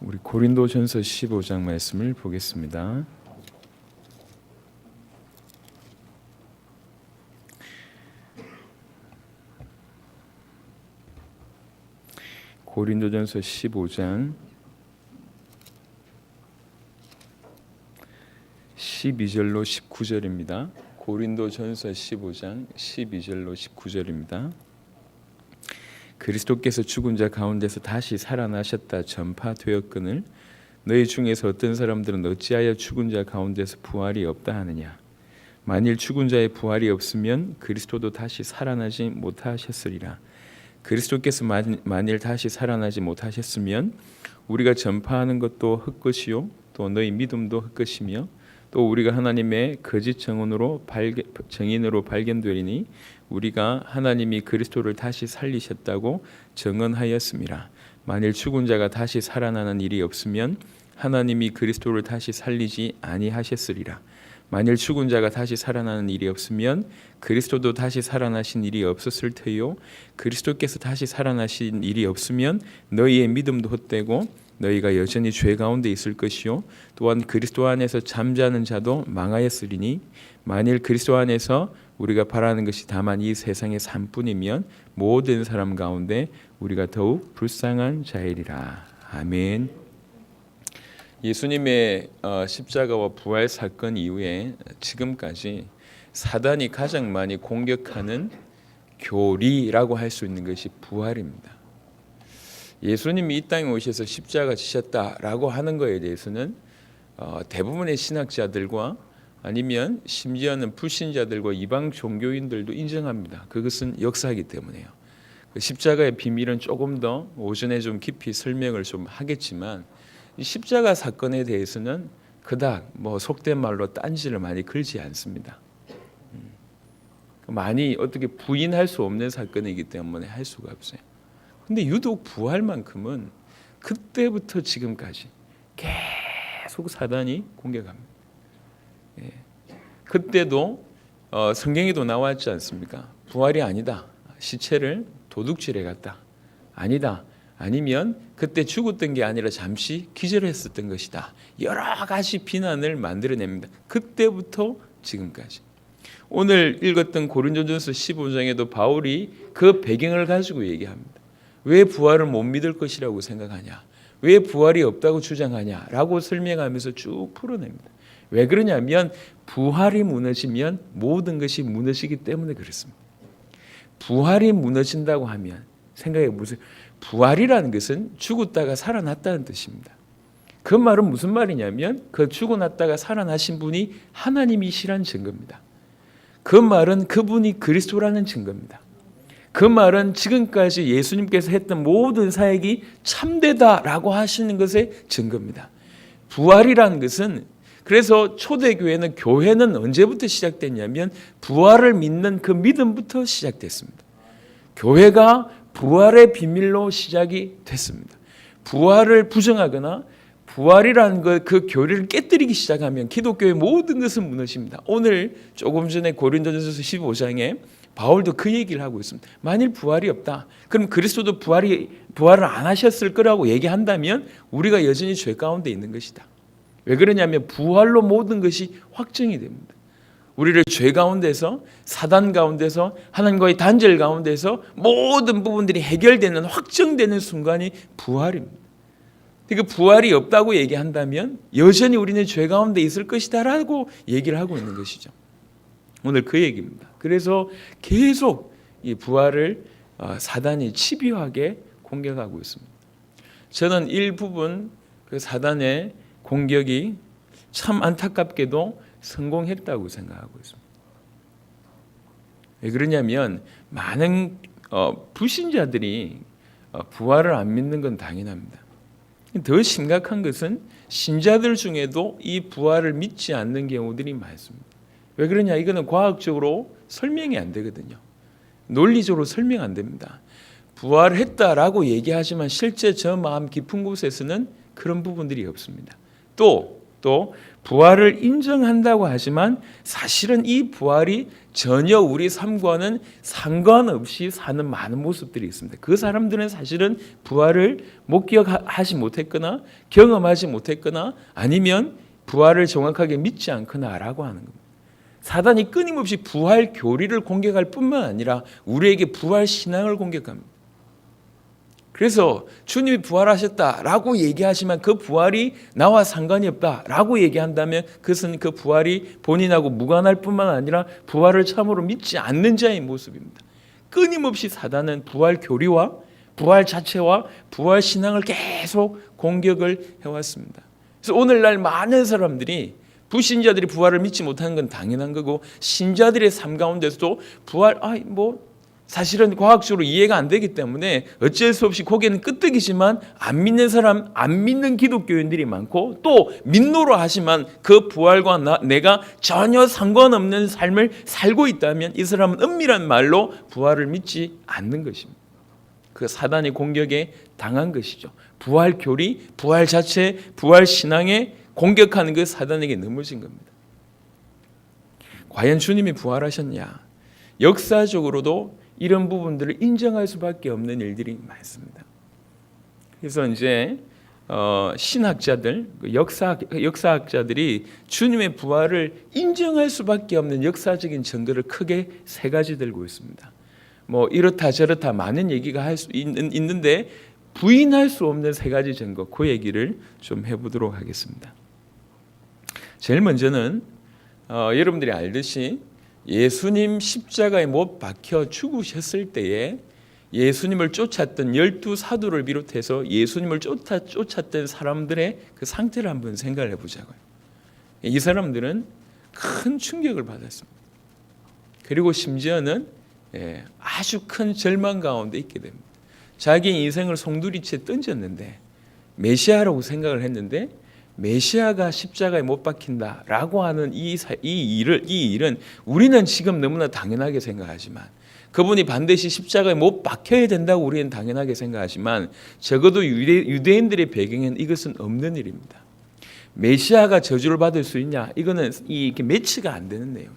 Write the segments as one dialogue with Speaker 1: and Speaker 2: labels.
Speaker 1: 우리 고린도전서 15장 말씀을 보겠습니다. 고린도전서 15장 12절로 19절입니다. 고린도전서 15장 12절로 19절입니다. 그리스도께서 죽은 자 가운데서 다시 살아나셨다 전파되었거늘 너희 중에서 어떤 사람들은 어찌하여 죽은 자 가운데서 부활이 없다 하느냐. 만일 죽은 자의 부활이 없으면 그리스도도 다시 살아나지 못하셨으리라. 그리스도께서 만일 다시 살아나지 못하셨으면 우리가 전파하는 것도 헛것이요 또 너희 믿음도 헛것이며 또 우리가 하나님의 거짓 증인으로 발견되리니 우리가 하나님이 그리스도를 다시 살리셨다고 증언하였음이라. 만일 죽은 자가 다시 살아나는 일이 없으면 하나님이 그리스도를 다시 살리지 아니하셨으리라. 만일 죽은 자가 다시 살아나는 일이 없으면 그리스도도 다시 살아나신 일이 없었을 테요. 그리스도께서 다시 살아나신 일이 없으면 너희의 믿음도 헛되고 너희가 여전히 죄 가운데 있을 것이요 또한 그리스도 안에서 잠자는 자도 망하였으리니 만일 그리스도 안에서 우리가 바라는 것이 다만 이 세상의 삶뿐이면 모든 사람 가운데 우리가 더욱 불쌍한 자이리라. 아멘. 예수님의 십자가와 부활 사건 이후에 지금까지 사단이 가장 많이 공격하는 교리라고 할 수 있는 것이 부활입니다. 예수님이 이 땅에 오셔서 십자가 지셨다라고 하는 것에 대해서는 대부분의 신학자들과 아니면 심지어는 불신자들과 이방 종교인들도 인정합니다. 그것은 역사이기 때문에요. 십자가의 비밀은 조금 더 오전에 좀 깊이 설명을 좀 하겠지만 이 십자가 사건에 대해서는 그닥 속된 말로 딴지를 많이 걸지 않습니다. 많이 어떻게 부인할 수 없는 사건이기 때문에 할 수가 없어요. 근데 유독 부활만큼은 그때부터 지금까지 계속 사단이 공격합니다. 그때도 성경에도 나왔지 않습니까? 부활이 아니다. 시체를 도둑질해 갔다. 아니다. 아니면 그때 죽었던 게 아니라 잠시 기절했었던 것이다. 여러 가지 비난을 만들어냅니다. 그때부터 지금까지. 오늘 읽었던 고린도전서 15장에도 바울이 그 배경을 가지고 얘기합니다. 왜 부활을 못 믿을 것이라고 생각하냐? 왜 부활이 없다고 주장하냐? 라고 설명하면서 쭉 풀어냅니다. 왜 그러냐면 부활이 무너지면 모든 것이 무너지기 때문에 그렇습니다. 부활이 무너진다고 하면 생각해 보세요. 부활이라는 것은 죽었다가 살아났다는 뜻입니다. 그 말은 무슨 말이냐면 그 죽어났다가 살아나신 분이 하나님이시라는 증거입니다. 그 말은 그분이 그리스도라는 증거입니다. 그 말은 지금까지 예수님께서 했던 모든 사역이 참되다라고 하시는 것의 증거입니다. 부활이라는 것은 그래서 초대교회는 교회는 언제부터 시작됐냐면 부활을 믿는 그 믿음부터 시작됐습니다. 교회가 부활의 비밀로 시작이 됐습니다. 부활을 부정하거나 부활이라는 그 교리를 깨뜨리기 시작하면 기독교의 모든 것은 무너집니다. 오늘 조금 전에 고린도전서 15장에 바울도 그 얘기를 하고 있습니다. 만일 부활이 없다. 그럼 그리스도도 부활을 안 하셨을 거라고 얘기한다면 우리가 여전히 죄 가운데 있는 것이다. 왜 그러냐면 부활로 모든 것이 확정이 됩니다. 우리를 죄 가운데서 사단 가운데서 하나님과의 단절 가운데서 모든 부분들이 해결되는 확정되는 순간이 부활입니다. 그 부활이 없다고 얘기한다면 여전히 우리는 죄 가운데 있을 것이다라고 얘기를 하고 있는 것이죠. 오늘 그 얘기입니다. 그래서 계속 이 부활을 사단이 집요하게 공격하고 있습니다. 저는 일부분 그 사단의 공격이 참 안타깝게도 성공했다고 생각하고 있습니다. 왜 그러냐면 많은 불신자들이 부활을 안 믿는 건 당연합니다. 더 심각한 것은 신자들 중에도 이 부활을 믿지 않는 경우들이 많습니다. 왜 그러냐? 이거는 과학적으로 설명이 안 되거든요. 논리적으로 설명 안 됩니다. 부활했다라고 얘기하지만 실제 저 마음 깊은 곳에서는 그런 부분들이 없습니다. 또 또 부활을 인정한다고 하지만 사실은 이 부활이 전혀 우리 삶과는 상관없이 사는 많은 모습들이 있습니다. 그 사람들은 사실은 부활을 목격하지 못했거나 경험하지 못했거나 아니면 부활을 정확하게 믿지 않거나라고 하는 겁니다. 사단이 끊임없이 부활 교리를 공격할 뿐만 아니라 우리에게 부활 신앙을 공격합니다. 그래서 주님이 부활하셨다라고 얘기하지만 그 부활이 나와 상관이 없다라고 얘기한다면 그것은 그 부활이 본인하고 무관할 뿐만 아니라 부활을 참으로 믿지 않는 자의 모습입니다. 끊임없이 사단은 부활 교리와 부활 자체와 부활 신앙을 계속 공격을 해왔습니다. 그래서 오늘날 많은 사람들이 불신자들이 부활을 믿지 못하는 건 당연한 거고 신자들의 삶 가운데서도 부활 사실은 과학적으로 이해가 안 되기 때문에 어쩔 수 없이 고개는 끄덕이지만 안 믿는 사람, 안 믿는 기독교인들이 많고 또 믿노로 하지만 그 부활과 내가 전혀 상관없는 삶을 살고 있다면 이 사람은 은밀한 말로 부활을 믿지 않는 것입니다. 그 사단의 공격에 당한 것이죠. 부활 교리, 부활 자체, 부활 신앙에 공격하는 그 사단에게 넘어진 겁니다. 과연 주님이 부활하셨냐? 역사적으로도 이런 부분들을 인정할 수밖에 없는 일들이 많습니다. 그래서 이제 신학자들, 역사학자들이 주님의 부활을 인정할 수밖에 없는 역사적인 증거를 크게 세 가지 들고 있습니다. 이렇다 저렇다 많은 얘기가 할 수 있는데 부인할 수 없는 세 가지 증거, 그 얘기를 좀 해보도록 하겠습니다. 제일 먼저는 여러분들이 알듯이 예수님 십자가에 못 박혀 죽으셨을 때에 예수님을 쫓았던 12 사도를 비롯해서 예수님을 쫓았던 사람들의 그 상태를 한번 생각을 해보자고요. 이 사람들은 큰 충격을 받았습니다. 그리고 심지어는 아주 큰 절망 가운데 있게 됩니다. 자기 인생을 송두리째 던졌는데 메시아라고 생각을 했는데 메시아가 십자가에 못 박힌다라고 하는 이 일은 우리는 지금 너무나 당연하게 생각하지만 그분이 반드시 십자가에 못 박혀야 된다고 우리는 당연하게 생각하지만 적어도 유대인들의 배경에는 이것은 없는 일입니다. 메시아가 저주를 받을 수 있냐? 이거는 이게 매치가 안 되는 내용.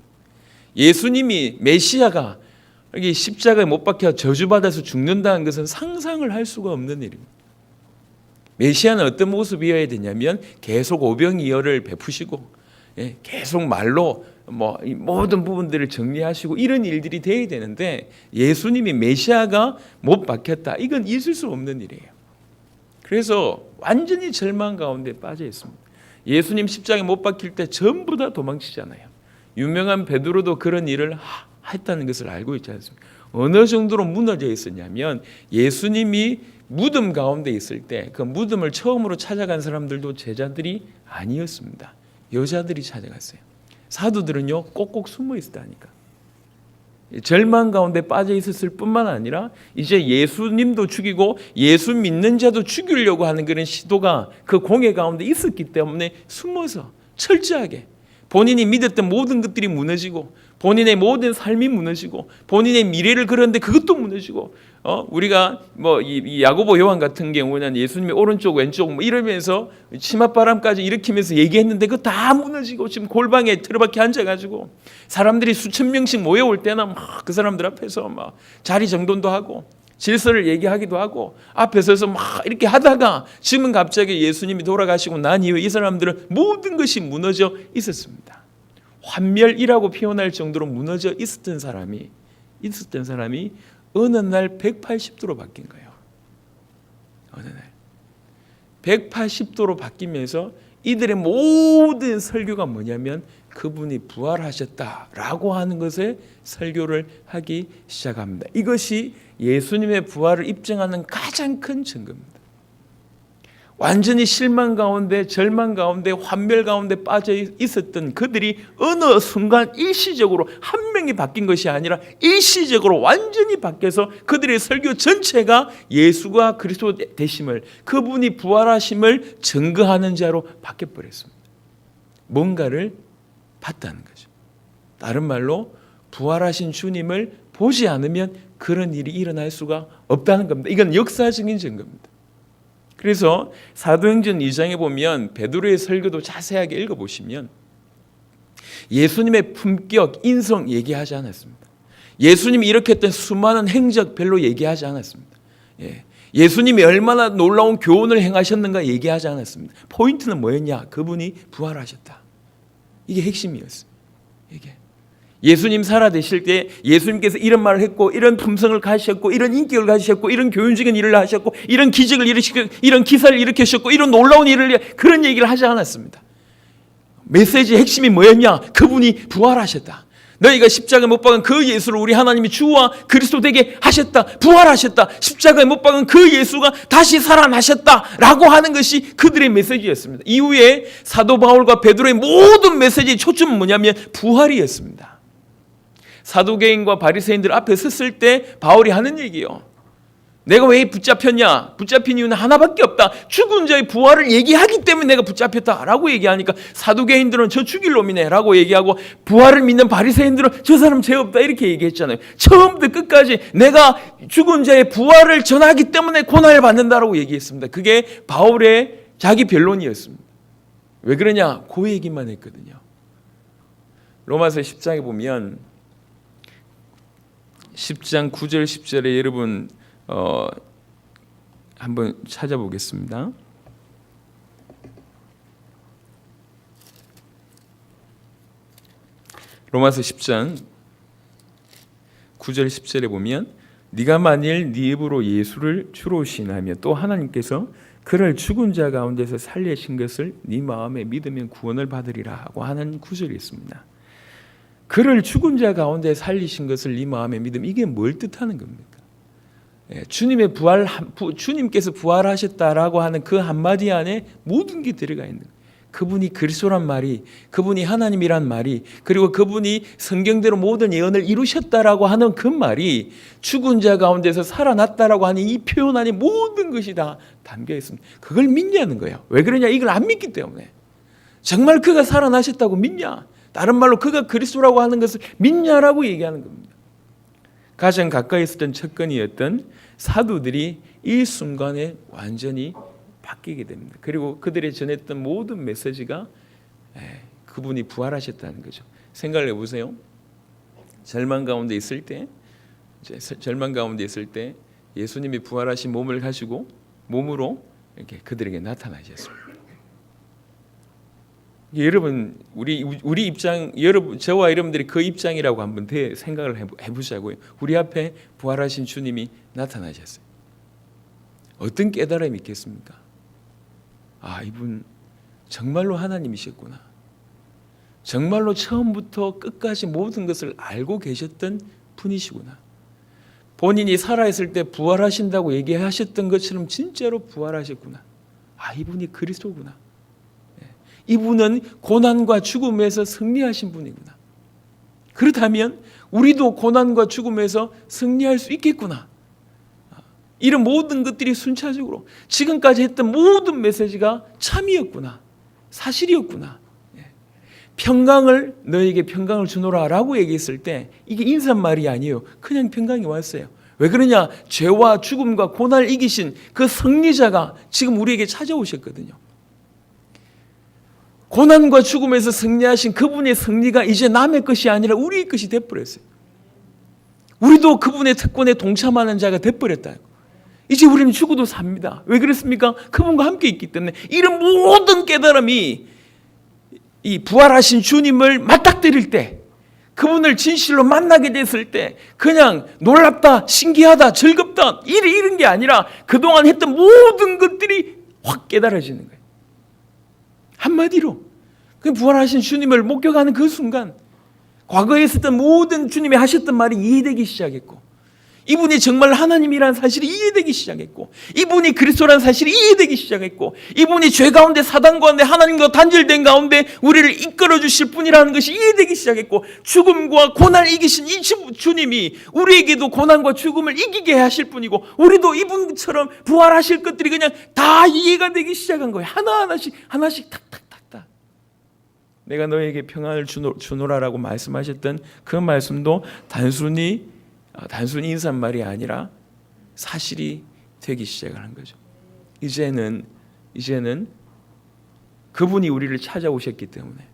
Speaker 1: 예수님이 메시아가 여기 십자가에 못 박혀 저주받아서 죽는다는 것은 상상을 할 수가 없는 일입니다. 메시아는 어떤 모습이어야 되냐면 계속 오병이어를 베푸시고 계속 말로 모든 부분들을 정리하시고 이런 일들이 돼야 되는데 예수님이 메시아가 못 박혔다. 이건 있을 수 없는 일이에요. 그래서 완전히 절망 가운데 빠져 있습니다. 예수님 십자가에 못 박힐 때 전부 다 도망치잖아요. 유명한 베드로도 그런 일을 했다는 것을 알고 있지 않습니까? 어느 정도로 무너져 있었냐면 예수님이 무덤 가운데 있을 때 그 무덤을 처음으로 찾아간 사람들도 제자들이 아니었습니다. 여자들이 찾아갔어요. 사도들은요 꼭꼭 숨어 있었다니까. 절망 가운데 빠져 있었을 뿐만 아니라 이제 예수님도 죽이고 예수 믿는 자도 죽이려고 하는 그런 시도가 그 공회 가운데 있었기 때문에 숨어서 철저하게 본인이 믿었던 모든 것들이 무너지고 본인의 모든 삶이 무너지고 본인의 미래를 그렸는데 그것도 무너지고 우리가 이 야고보 요한 같은 경우는 예수님의 오른쪽 왼쪽 이러면서 치맛바람까지 일으키면서 얘기했는데 그거 다 무너지고 지금 골방에 틀어박혀 앉아가지고 사람들이 수천 명씩 모여올 때나 막 그 사람들 앞에서 막 자리 정돈도 하고 질서를 얘기하기도 하고 앞에 서서 막 이렇게 하다가 지금 갑자기 예수님이 돌아가시고 난 이후에 이 사람들은 모든 것이 무너져 있었습니다. 환멸이라고 표현할 정도로 무너져 있었던 사람이 어느 날 180도로 바뀐 거예요. 어느 날 180도로 바뀌면서 이들의 모든 설교가 뭐냐면 그분이 부활하셨다라고 하는 것에 설교를 하기 시작합니다. 이것이 예수님의 부활을 입증하는 가장 큰 증거입니다. 완전히 실망 가운데 절망 가운데 환멸 가운데 빠져 있었던 그들이 어느 순간 일시적으로 한 명이 바뀐 것이 아니라 일시적으로 완전히 바뀌어서 그들의 설교 전체가 예수가 그리스도 되심을 그분이 부활하심을 증거하는 자로 바뀌어버렸습니다. 뭔가를 봤다는 거죠. 다른 말로 부활하신 주님을 보지 않으면 그런 일이 일어날 수가 없다는 겁니다. 이건 역사적인 증거입니다. 그래서 사도행전 2장에 보면 베드로의 설교도 자세하게 읽어보시면 예수님의 품격, 인성 얘기하지 않았습니다. 예수님이 이렇게 했던 수많은 행적 별로 얘기하지 않았습니다. 예수님이 얼마나 놀라운 교훈을 행하셨는가 얘기하지 않았습니다. 포인트는 뭐였냐? 그분이 부활하셨다. 이게 핵심이었어요. 이게 예수님 살아계실 때 예수님께서 이런 말을 했고, 이런 품성을 가지셨고, 이런 인격을 가지셨고, 이런 교훈적인 일을 하셨고, 이런 기적을 일으키고, 이런 기사를 일으키셨고, 이런 놀라운 일을, 그런 얘기를 하지 않았습니다. 메시지의 핵심이 뭐였냐? 그분이 부활하셨다. 너희가 십자가에 못 박은 그 예수를 우리 하나님이 주와 그리스도 되게 하셨다. 부활하셨다. 십자가에 못 박은 그 예수가 다시 살아나셨다라고 하는 것이 그들의 메시지였습니다. 이후에 사도 바울과 베드로의 모든 메시지의 초점은 뭐냐면 부활이었습니다. 사두개인과 바리새인들 앞에 섰을 때 바울이 하는 얘기예요. 내가 왜 붙잡혔냐? 붙잡힌 이유는 하나밖에 없다. 죽은 자의 부활을 얘기하기 때문에 내가 붙잡혔다라고 얘기하니까 사두개인들은 저 죽일 놈이네라고 얘기하고, 부활을 믿는 바리새인들은 저 사람 죄 없다 이렇게 얘기했잖아요. 처음부터 끝까지 내가 죽은 자의 부활을 전하기 때문에 고난을 받는다라고 얘기했습니다. 그게 바울의 자기 변론이었습니다. 왜 그러냐? 그 얘기만 했거든요. 로마서 10장에 보면 10장 9절 10절에 여러분 한번 찾아보겠습니다. 로마서 10장 9절 10절에 보면 네가 만일 네 입으로 예수를 주로 시인하며 또 하나님께서 그를 죽은 자 가운데서 살리신 것을 네 마음에 믿으면 구원을 받으리라 하고 하는 구절이 있습니다. 그를 죽은 자 가운데 살리신 것을 네 마음에 믿음, 이게 뭘 뜻하는 겁니까? 주님의 부활, 주님께서 부활하셨다라고 하는 그 한마디 안에 모든 게 들어가 있는 거예요. 그분이 그리스도란 말이, 그분이 하나님이란 말이, 그리고 그분이 성경대로 모든 예언을 이루셨다라고 하는 그 말이 죽은 자 가운데서 살아났다라고 하는 이 표현 안에 모든 것이 다 담겨 있습니다. 그걸 믿냐는 거예요. 왜 그러냐? 이걸 안 믿기 때문에. 정말 그가 살아나셨다고 믿냐? 다른 말로 그가 그리스도라고 하는 것을 믿냐라고 얘기하는 겁니다. 가장 가까이 있었던 첫건이었던 사도들이 이 순간에 완전히 바뀌게 됩니다. 그리고 그들이 전했던 모든 메시지가 그분이 부활하셨다는 거죠. 생각을 해보세요. 절망 가운데 있을 때 예수님이 부활하신 몸을 가지고 몸으로 이렇게 그들에게 나타나셨습니다. 여러분, 우리 입장, 여러분, 저와 여러분들이 그 입장이라고 한번 생각을 해보자고요. 우리 앞에 부활하신 주님이 나타나셨어요. 어떤 깨달음이 있겠습니까? 아, 이분 정말로 하나님이셨구나. 정말로 처음부터 끝까지 모든 것을 알고 계셨던 분이시구나. 본인이 살아있을 때 부활하신다고 얘기하셨던 것처럼 진짜로 부활하셨구나. 아, 이분이 그리스도구나. 이분은 고난과 죽음에서 승리하신 분이구나. 그렇다면 우리도 고난과 죽음에서 승리할 수 있겠구나. 이런 모든 것들이 순차적으로 지금까지 했던 모든 메시지가 참이었구나. 사실이었구나. 평강을 너에게 평강을 주노라 라고 얘기했을 때 이게 인사말이 아니에요. 그냥 평강이 왔어요. 왜 그러냐? 죄와 죽음과 고난을 이기신 그 승리자가 지금 우리에게 찾아오셨거든요. 고난과 죽음에서 승리하신 그분의 승리가 이제 남의 것이 아니라 우리의 것이 돼버렸어요. 우리도 그분의 특권에 동참하는 자가 돼버렸다. 이제 우리는 죽어도 삽니다. 왜 그렇습니까? 그분과 함께 있기 때문에. 이런 모든 깨달음이 이 부활하신 주님을 맞닥뜨릴 때, 그분을 진실로 만나게 됐을 때 그냥 놀랍다, 신기하다, 즐겁다 이런 게 아니라 그동안 했던 모든 것들이 확 깨달아지는 거예요. 한마디로 그 부활하신 주님을 목격하는 그 순간 과거에 있었던 모든 주님이 하셨던 말이 이해되기 시작했고, 이분이 정말 하나님이라는 사실이 이해되기 시작했고, 이분이 그리스도라는 사실이 이해되기 시작했고, 이분이 죄 가운데 사단 가운데 하나님과 단절된 가운데 우리를 이끌어 주실 분이라는 것이 이해되기 시작했고, 죽음과 고난을 이기신 이 주님이 우리에게도 고난과 죽음을 이기게 하실 분이고, 우리도 이분처럼 부활하실 것들이 그냥 다 이해가 되기 시작한 거예요. 하나씩 탁탁탁탁. 내가 너에게 평안을 주노라라고 말씀하셨던 그 말씀도 단순히 인사말이 아니라 사실이 되기 시작을 한 거죠. 이제는 그분이 우리를 찾아오셨기 때문에,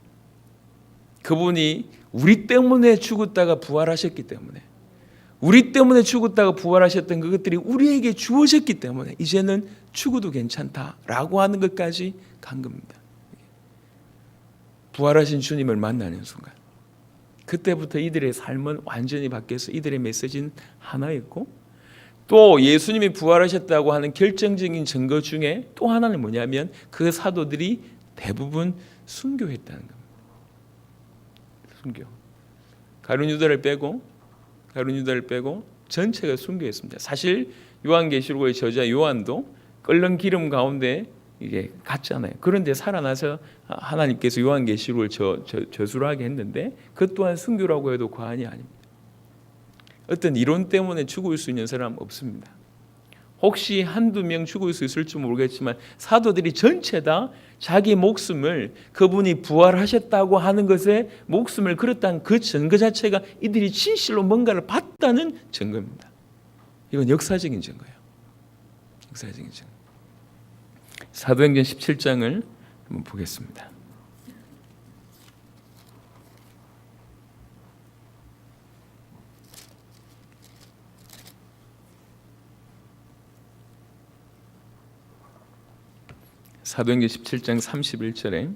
Speaker 1: 그분이 우리 때문에 죽었다가 부활하셨기 때문에, 우리 때문에 죽었다가 부활하셨던 그것들이 우리에게 주어졌기 때문에 이제는 죽어도 괜찮다라고 하는 것까지 간 겁니다. 부활하신 주님을 만나는 순간, 그때부터 이들의 삶은 완전히 바뀌어서 이들의 메시지는 하나였고, 또 예수님이 부활하셨다고 하는 결정적인 증거 중에 또 하나는 뭐냐면 그 사도들이 대부분 순교했다는 겁니다. 순교. 가룟 유다를 빼고 전체가 순교했습니다. 사실 요한계시록의 저자 요한도 끓는 기름 가운데 이게 갔잖아요. 그런데 살아나서 하나님께서 요한계시록을 저수를 하게 했는데 그 또한 순교라고 해도 과언이 아닙니다. 어떤 이론 때문에 죽을 수 있는 사람 없습니다. 혹시 한두 명 죽을 수 있을지 모르겠지만 사도들이 전체 다 자기 목숨을 그분이 부활하셨다고 하는 것에 목숨을 걸었다는 그 증거 자체가 이들이 진실로 뭔가를 봤다는 증거입니다. 이건 역사적인 증거예요. 역사적인 증거. 사도행전 17장을 한번 보겠습니다. 사도행전 17장 31절에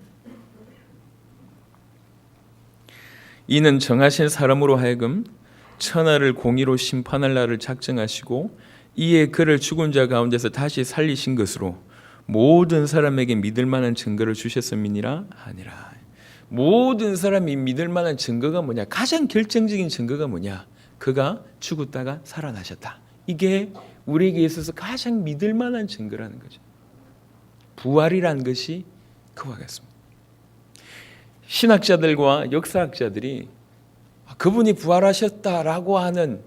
Speaker 1: 이는 정하신 사람으로 하여금 천하를 공의로 심판할 날을 작정하시고 이에 그를 죽은 자 가운데서 다시 살리신 것으로 모든 사람에게 믿을 만한 증거를 주셨음이니라 하니라. 모든 사람이 믿을 만한 증거가 뭐냐? 가장 결정적인 증거가 뭐냐? 그가 죽었다가 살아나셨다. 이게 우리에게 있어서 가장 믿을 만한 증거라는 거죠. 부활이라는 것이 그와 같습니다. 신학자들과 역사학자들이 그분이 부활하셨다라고 하는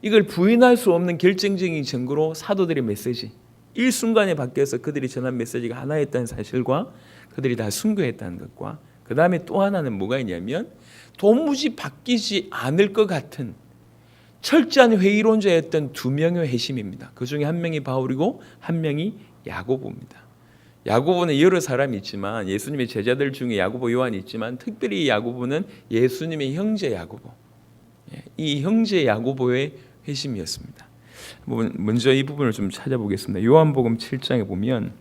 Speaker 1: 이걸 부인할 수 없는 결정적인 증거로 사도들의 메시지, 일순간에 바뀌어서 그들이 전한 메시지가 하나였다는 사실과 그들이 다 순교했다는 것과 그 다음에 또 하나는 뭐가 있냐면 도무지 바뀌지 않을 것 같은 철저한 회의론자였던 두 명의 회심입니다. 그 중에 한 명이 바울이고 한 명이 야고보입니다. 야고보는 여러 사람이 있지만 예수님의 제자들 중에 야고보, 요한이 있지만 특별히 야고보는 예수님의 형제 야고보, 이 형제 야고보의 회심이었습니다. 먼저 이 부분을 좀 찾아보겠습니다. 요한복음 7장에 보면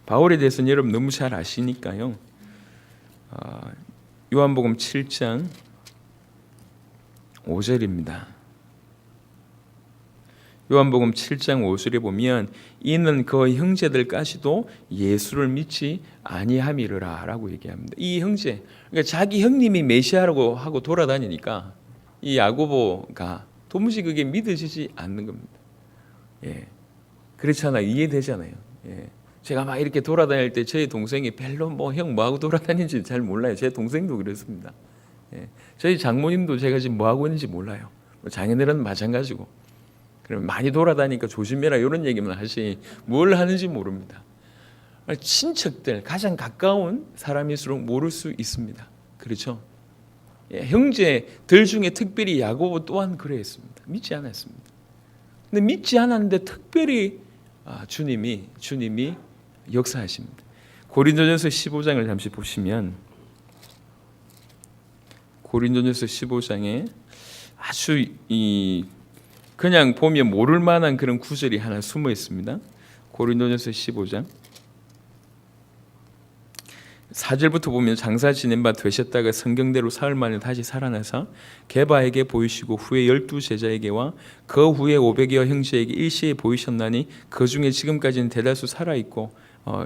Speaker 1: 바울에 대해서는 여러분 너무 잘 아시니까요. 요한복음 7장 5절입니다. 요한복음 7장 5절에 보면 이는 그 형제들까지도 예수를 믿지 아니함이라 라고 얘기합니다. 이 형제, 그러니까 자기 형님이 메시아라고 하고 돌아다니니까 이 야고보가 도무지 그게 믿어지지 않는 겁니다. 그렇잖아요. 이해되잖아요. 제가 막 이렇게 돌아다닐 때 저희 동생이 별로 형 뭐하고 돌아다니는지 잘 몰라요. 제 동생도 그렇습니다. 저희 장모님도 제가 지금 뭐하고 있는지 몰라요. 장인들은 마찬가지고. 그럼 많이 돌아다니니까 조심해라 이런 얘기만 하시 뭘 하는지 모릅니다. 친척들 가장 사람일수록 모를 수 있습니다. 그렇죠? 형제들 중에 특별히 야고보 또한 그랬습니다. 믿지 않았습니다. 근데 믿지 않았는데 특별히 주님이 역사하십니다. 고린도전서 15장을 잠시 보시면 고린도전서 15장에 아주 그냥 보면 모를 만한 그런 구절이 하나 숨어 있습니다. 고린도전서 15장 4절부터 보면 장사 지낸 바 되셨다가 성경대로 사흘 만에 다시 살아나서 게바에게 보이시고 후에 12제자에게와 그 후에 500여 형제에게 일시에 보이셨나니 그 중에 지금까지는 대다수 살아있고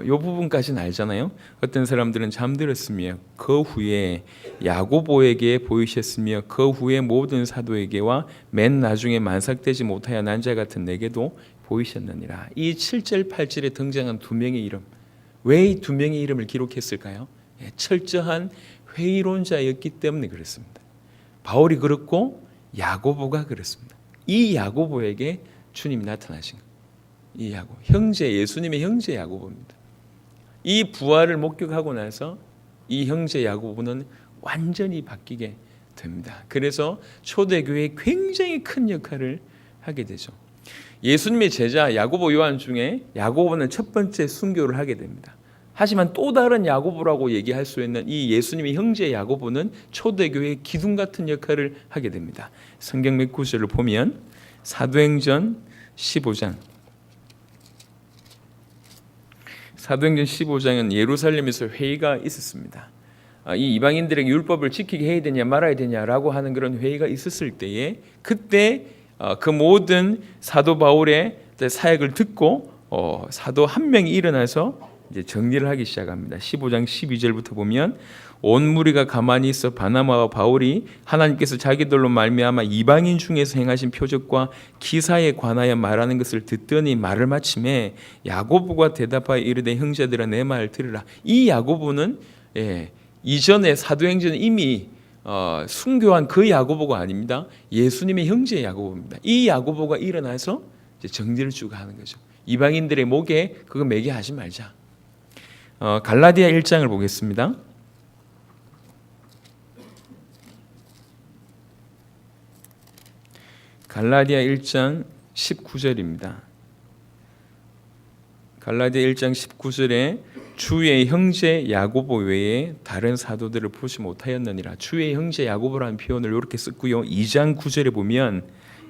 Speaker 1: 이 부분까지는 알잖아요. 어떤 사람들은 잠들었으며 그 후에 야고보에게 보이셨으며 그 후에 모든 사도에게와 맨 나중에 만삭되지 못하여 난 자 같은 내게도 보이셨느니라. 이 7절 8절에 등장한 두 명의 이름, 왜 이 두 명의 이름을 기록했을까요? 철저한 회의론자였기 때문에 그렇습니다. 바울이 그렇고 야고보가 그렇습니다. 이 야고보에게 주님이 나타나신 거예요. 이 야고보, 형제, 예수님의 형제 야고보입니다. 이 부활을 목격하고 나서 이 형제 야고보는 완전히 바뀌게 됩니다. 그래서 초대교회에 굉장히 큰 역할을 하게 되죠. 예수님의 제자 야고보, 요한 중에 야고보는 첫 번째 순교를 하게 됩니다. 하지만 또 다른 야고보라고 얘기할 수 있는 이 예수님의 형제 야고보는 초대교회의 기둥 같은 역할을 하게 됩니다. 성경 몇 구절을 보면 사도행전 15장. 사도행전 15장은 예루살렘에서 회의가 있었습니다. 이 이방인들에게 율법을 지키게 해야 되냐 말아야 되냐라고 하는 그런 회의가 있었을 때에 그때 그 모든 사도 바울의 사역을 듣고 사도 한 명이 일어나서 이제 정리를 하기 시작합니다. 15장 12절부터 보면 온 무리가 가만히 있어 바나바와 바울이 하나님께서 자기들로 말미암아 이방인 중에서 행하신 표적과 기사에 관하여 말하는 것을 듣더니 말을 마침에 야고보가 대답하여 이르되 형제들아 내 말을 들으라. 이 야고보는 이전에 사도행전에 이미 순교한 그 야고보가 아닙니다. 예수님의 형제 야고보입니다. 이 야고보가 일어나서 이제 정리를 쭉 하는 거죠. 이방인들의 목에 그거 매게 하지 말자. 갈라디아 1장을 보겠습니다. 갈라디아 1장 19절입니다. 갈라디아 1장 19절에 주의 형제 야고보 외에 다른 사도들을 보지 못하였느니라. 주의 형제 야고보라는 표현을 이렇게 썼고요. 2장 9절에 보면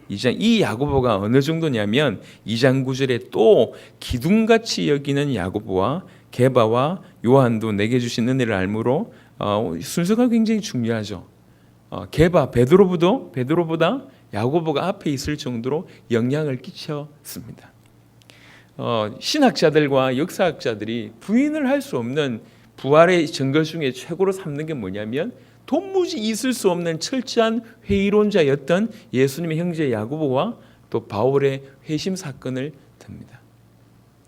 Speaker 1: 이 야고보가 어느 정도냐면 2장 9절에 또 기둥같이 여기는 야고보와 게바와 요한도 내게 주신 은혜를 알므로 순서가 굉장히 중요하죠. 게바 베드로보다 야고보가 앞에 있을 정도로 영향을 끼쳤습니다. 신학자들과 역사학자들이 부인을 할 수 없는 부활의 증거 중에 최고로 삼는 게 뭐냐면 도무지 있을 수 없는 철저한 회의론자였던 예수님의 형제 야고보와 또 바울의 회심 사건을 듭니다.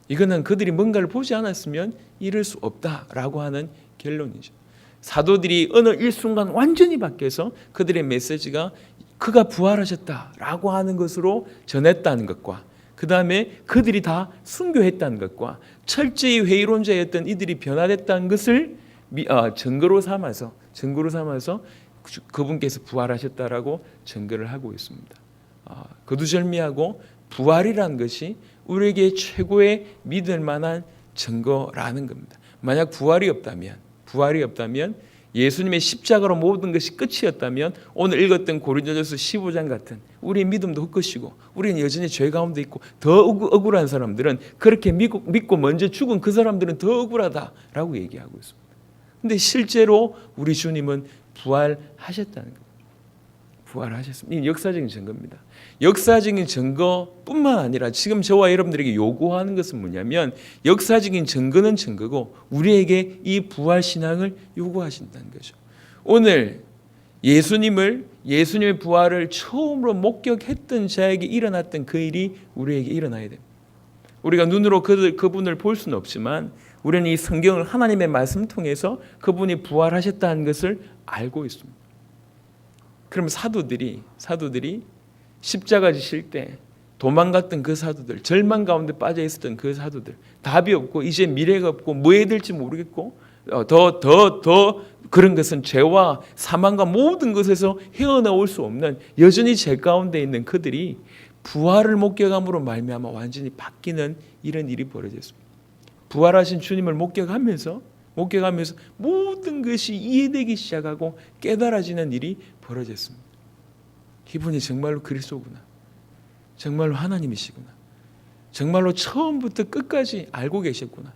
Speaker 1: 이거는 그들이 뭔가를 보지 않았으면 이룰 수 없다라고 하는 결론이죠. 사도들이 어느 일순간 완전히 바뀌어서 그들의 메시지가 그가 부활하셨다라고 하는 것으로 전했다는 것과 그 다음에 그들이 다 순교했다는 것과 철저히 회의론자였던 이들이 변화됐다는 것을 증거로 삼아서 그분께서 부활하셨다라고 증거를 하고 있습니다. 거두절미하고 부활이라는 것이 우리에게 최고의 믿을 만한 증거라는 겁니다. 만약 부활이 없다면 예수님의 십자가로 모든 것이 끝이었다면 오늘 읽었던 고린도전서 15장 같은 우리의 믿음도 헛것이고 우리는 여전히 죄 가운데 있고 더 억울한 사람들은 그렇게 믿고 먼저 죽은 그 사람들은 더 억울하다라고 얘기하고 있습니다. 그런데 실제로 우리 주님은 부활하셨다는 겁니다. 부활하셨습니다. 이 역사적인 증거입니다. 역사적인 증거뿐만 아니라 지금 저와 여러분들에게 요구하는 것은 뭐냐면 역사적인 증거는 증거고 우리에게 이 부활 신앙을 요구하신다는 거죠. 오늘 예수님의 부활을 처음으로 목격했던 자에게 일어났던 그 일이 우리에게 일어나야 됩니다. 우리가 눈으로 그분을 볼 수는 없지만 우리는 이 성경을 하나님의 말씀 통해서 그분이 부활하셨다는 것을 알고 있습니다. 그럼 사도들이 십자가 지실 때 도망갔던 그 사도들, 절망 가운데 빠져 있었던 그 사도들, 답이 없고 이제 미래가 없고 뭐 해야 될지 모르겠고 더 그런 것은 죄와 사망과 모든 것에서 헤어나올 수 없는 여전히 죄 가운데 있는 그들이 부활을 목격함으로 말미암아 완전히 바뀌는 이런 일이 벌어졌습니다. 부활하신 주님을 목격하면서 모든 것이 이해되기 시작하고 깨달아지는 일이 벌어졌습니다. 이분이 정말로 그리스도구나. 정말로 하나님이시구나. 정말로 처음부터 끝까지 알고 계셨구나.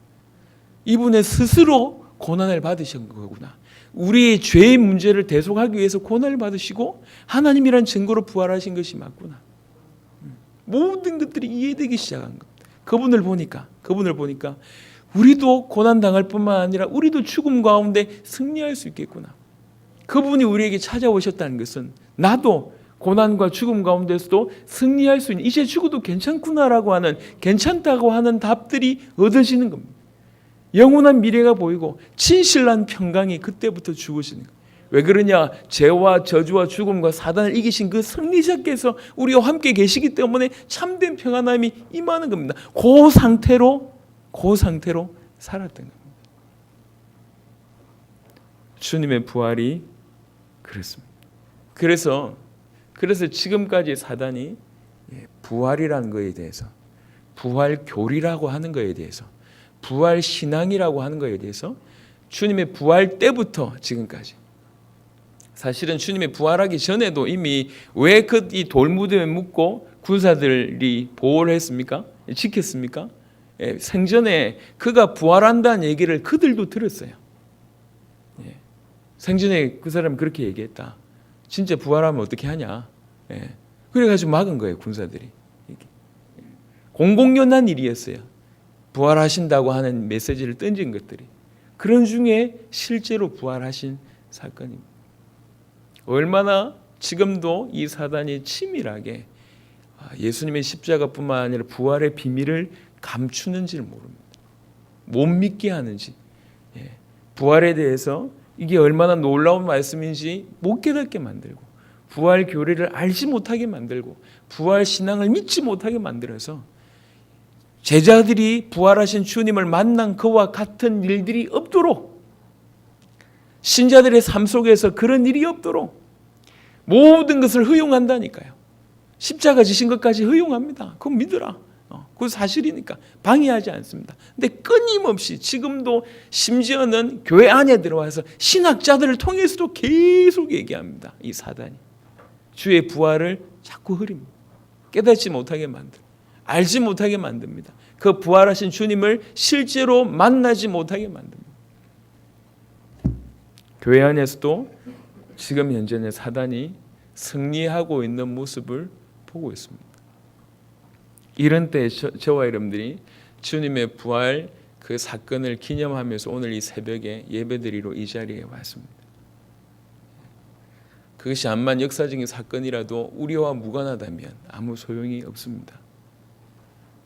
Speaker 1: 이분의 스스로 고난을 받으신 거구나. 우리의 죄의 문제를 대속하기 위해서 고난을 받으시고 하나님이란 증거로 부활하신 것이 맞구나. 모든 것들이 이해되기 시작한 겁니다. 그분을 보니까 우리도 고난당할 뿐만 아니라 우리도 죽음 가운데 승리할 수 있겠구나. 그분이 우리에게 찾아오셨다는 것은 나도 고난과 죽음 가운데서도 승리할 수 있는 이제 죽어도 괜찮구나라고 하는 괜찮다고 하는 답들이 얻어지는 겁니다. 영원한 미래가 보이고 진실한 평강이 그때부터 주어지는 거예요. 왜 그러냐? 죄와 저주와 죽음과 사단을 이기신 그 승리자께서 우리와 함께 계시기 때문에 참된 평안함이 임하는 겁니다. 그 상태로 살았던 겁니다. 주님의 부활이 그렇습니다. 그래서 지금까지 사단이 부활이라는 것에 대해서, 부활 교리라고 하는 것에 대해서, 부활 신앙이라고 하는 것에 대해서 주님의 부활 때부터 지금까지, 사실은 주님의 부활하기 전에도 이미 왜 이 돌무덤에 묻고 군사들이 보호를 했습니까? 지켰습니까? 생전에 그가 부활한다는 얘기를 그들도 들었어요. 생전에 그 사람이 그렇게 얘기했다. 진짜 부활하면 어떻게 하냐. 그래가지고 막은 거예요, 군사들이. 공공연한 일이었어요. 부활하신다고 하는 메시지를 던진 것들이. 그런 중에 실제로 부활하신 사건입니다. 얼마나 지금도 이 사단이 치밀하게 예수님의 십자가뿐만 아니라 부활의 비밀을 감추는지를 모릅니다. 못 믿게 하는지, 부활에 대해서 이게 얼마나 놀라운 말씀인지 못 깨닫게 만들고, 부활 교리를 알지 못하게 만들고, 부활 신앙을 믿지 못하게 만들어서 제자들이 부활하신 주님을 만난 그와 같은 일들이 없도록, 신자들의 삶 속에서 그런 일이 없도록 모든 것을 허용한다니까요. 십자가 지신 것까지 허용합니다. 그거 믿으라. 그건 사실이니까 방해하지 않습니다. 근데 끊임없이 지금도 심지어는 교회 안에 들어와서 신학자들을 통해서도 계속 얘기합니다. 이 사단이 주의 부활을 자꾸 흐립니다. 깨닫지 못하게 만들고 알지 못하게 만듭니다. 그 부활하신 주님을 실제로 만나지 못하게 만듭니다. 교회 안에서도 지금 현재는 사단이 승리하고 있는 모습을 보고 있습니다. 이런 때 저와 여러분들이 주님의 부활 그 사건을 기념하면서 오늘 이 새벽에 예배드리러 이 자리에 왔습니다. 그것이 암만 역사적인 사건이라도 우리와 무관하다면 아무 소용이 없습니다.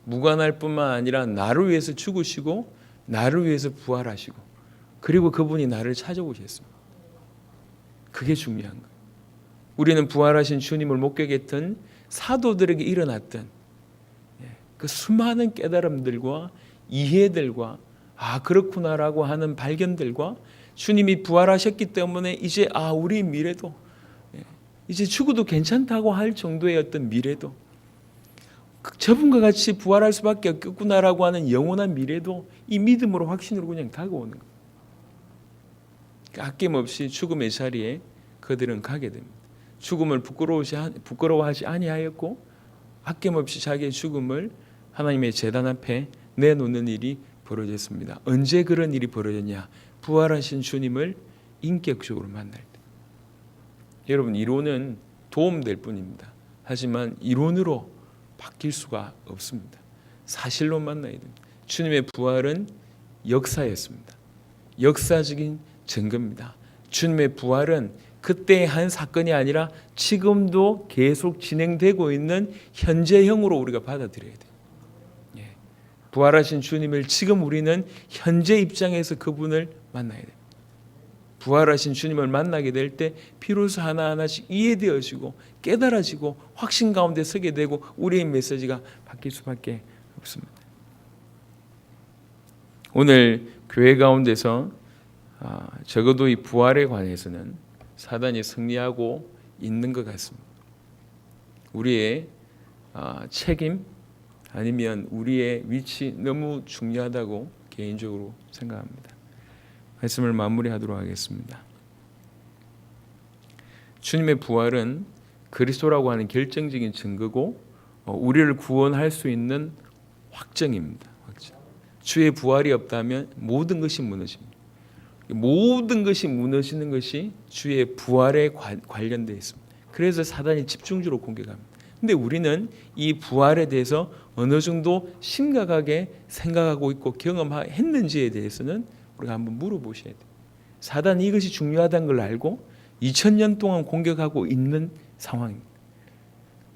Speaker 1: 무관할 뿐만 아니라 나를 위해서 죽으시고 나를 위해서 부활하시고 그리고 그분이 나를 찾아오셨습니다. 그게 중요한 거예요. 우리는 부활하신 주님을 목격했던 사도들에게 일어났던 그 수많은 깨달음들과 이해들과 그렇구나라고 하는 발견들과 주님이 부활하셨기 때문에 이제 우리 미래도 이제 죽어도 괜찮다고 할 정도의 어떤 미래도 저분과 같이 부활할 수밖에 없겠구나라고 하는 영원한 미래도 이 믿음으로 확신으로 그냥 다가오는 거예요. 아낌없이 죽음의 자리에 그들은 가게 됩니다. 죽음을 부끄러워하지 아니하였고 아낌없이 자기의 죽음을 하나님의 제단 앞에 내놓는 일이 벌어졌습니다. 언제 그런 일이 벌어졌냐? 부활하신 주님을 인격적으로 만날 때. 여러분, 이론은 도움될 뿐입니다. 하지만 이론으로 바뀔 수가 없습니다. 사실로 만나야 됩니다. 주님의 부활은 역사였습니다. 역사적인 증거입니다. 주님의 부활은 그때의 한 사건이 아니라 지금도 계속 진행되고 있는 현재형으로 우리가 받아들여야 돼요. 부활하신 주님을 지금 우리는 현재 입장에서 그분을 만나야 돼요. 부활하신 주님을 만나게 될 때 비로소 하나하나씩 이해되어지고 깨달아지고 확신 가운데 서게 되고 우리의 메시지가 바뀔 수밖에 없습니다. 오늘 교회 가운데서 적어도 이 부활에 관해서는 사단이 승리하고 있는 것 같습니다. 우리의 책임 아니면 우리의 위치 너무 중요하다고 개인적으로 생각합니다. 말씀을 마무리하도록 하겠습니다. 주님의 부활은 그리스도라고 하는 결정적인 증거고 우리를 구원할 수 있는 확정입니다. 확정. 주의 부활이 없다면 모든 것이 무너집니다. 모든 것이 무너지는 것이 주의 부활에 관련되어 있습니다. 그래서 사단이 집중적으로 공격합니다. 근데 우리는 이 부활에 대해서 어느 정도 심각하게 생각하고 있고 경험했는지에 대해서는 우리가 한번 물어보셔야 돼요. 사단이 이것이 중요하다는 걸 알고 2000년 동안 공격하고 있는 상황입니다.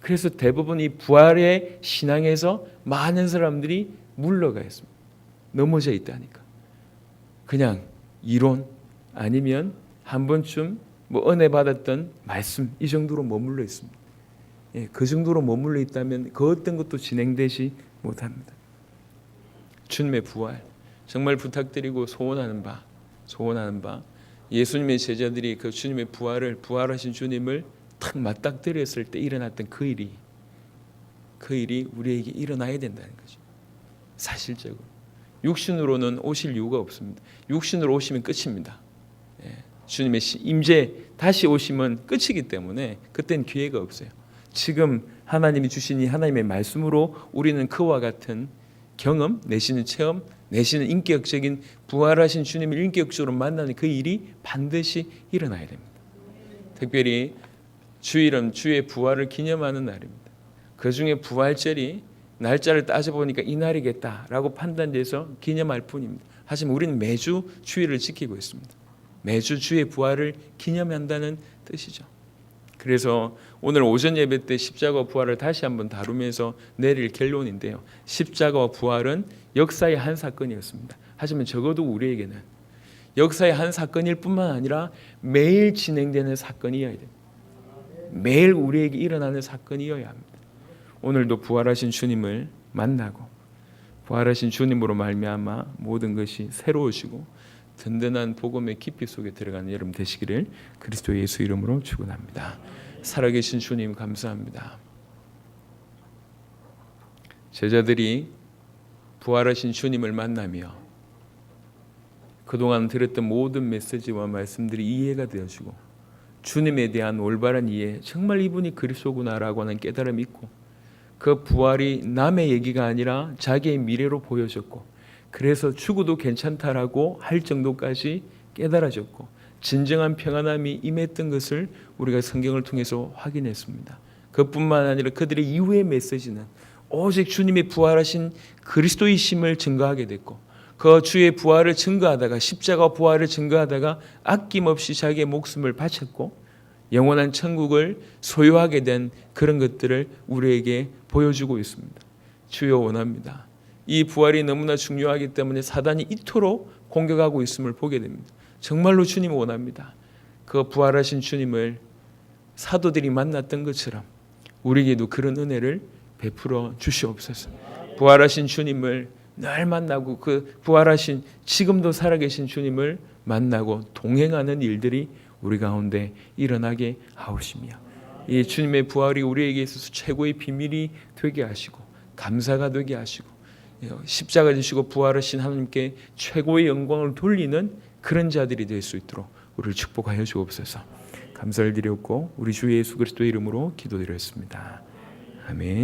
Speaker 1: 그래서 대부분 이 부활의 신앙에서 많은 사람들이 물러가 있습니다. 넘어져 있다니까. 그냥 이론 아니면 한 번쯤 은혜 받았던 말씀 이 정도로 머물러 있습니다. 그 정도로 머물러 있다면 그 어떤 것도 진행되지 못합니다. 주님의 부활 정말 부탁드리고 소원하는 바 예수님의 제자들이 그 주님의 부활하신 주님을 탁 맞닥뜨렸을 때 일어났던 그 일이 그 일이 우리에게 일어나야 된다는 거죠. 사실적으로 육신으로는 오실 이유가 없습니다. 육신으로 오시면 끝입니다. 주님의 임재 다시 오시면 끝이기 때문에 그때는 기회가 없어요. 지금 하나님이 주신 이 하나님의 말씀으로 우리는 그와 같은 경험 내지는 체험 내지는 인격적인 부활하신 주님을 인격적으로 만나는 그 일이 반드시 일어나야 됩니다. 특별히 주일은 주의 부활을 기념하는 날입니다. 그중에 부활절이 날짜를 따져보니까 이 날이겠다라고 판단돼서 기념할 뿐입니다. 하지만 우리는 매주 주일을 지키고 있습니다. 매주 주의 부활을 기념한다는 뜻이죠. 그래서 오늘 오전 예배 때 십자가와 부활을 다시 한번 다루면서 내릴 결론인데요. 십자가와 부활은 역사의 한 사건이었습니다. 하지만 적어도 우리에게는 역사의 한 사건일 뿐만 아니라 매일 진행되는 사건이어야 됩니다. 매일 우리에게 일어나는 사건이어야 합니다. 오늘도 부활하신 주님을 만나고 부활하신 주님으로 말미암아 모든 것이 새로우시고 든든한 복음의 깊이 속에 들어가는 여러분 되시기를 그리스도 예수 이름으로 축원합니다. 살아계신 주님 감사합니다. 제자들이 부활하신 주님을 만나며 그동안 들었던 모든 메시지와 말씀들이 이해가 되어지고 주님에 대한 올바른 이해, 정말 이분이 그리스도구나라고 하는 깨달음이 있고 그 부활이 남의 얘기가 아니라 자기의 미래로 보여졌고 그래서 죽어도 괜찮다라고 할 정도까지 깨달아졌고 진정한 평안함이 임했던 것을 우리가 성경을 통해서 확인했습니다. 그뿐만 아니라 그들의 이후의 메시지는 오직 주님의 부활하신 그리스도이심을 증거하게 됐고 그 주의 부활을 증거하다가 십자가 부활을 증거하다가 아낌없이 자기의 목숨을 바쳤고 영원한 천국을 소유하게 된 그런 것들을 우리에게 보여주고 있습니다. 주여 원합니다. 이 부활이 너무나 중요하기 때문에 사단이 이토록 공격하고 있음을 보게 됩니다. 정말로 주님을 원합니다. 그 부활하신 주님을 사도들이 만났던 것처럼 우리에게도 그런 은혜를 베풀어 주시옵소서. 부활하신 주님을 늘 만나고 그 부활하신 지금도 살아계신 주님을 만나고 동행하는 일들이 우리 가운데 일어나게 하옵시며 이 주님의 부활이 우리에게 있어서 최고의 비밀이 되게 하시고 감사가 되게 하시고 십자가 지시고 부활하신 하나님께 최고의 영광을 돌리는 그런 자들이 될 수 있도록 우리를 축복하여 주옵소서. 감사를 드렸고 우리 주 예수 그리스도의 이름으로 기도드렸습니다. 아멘.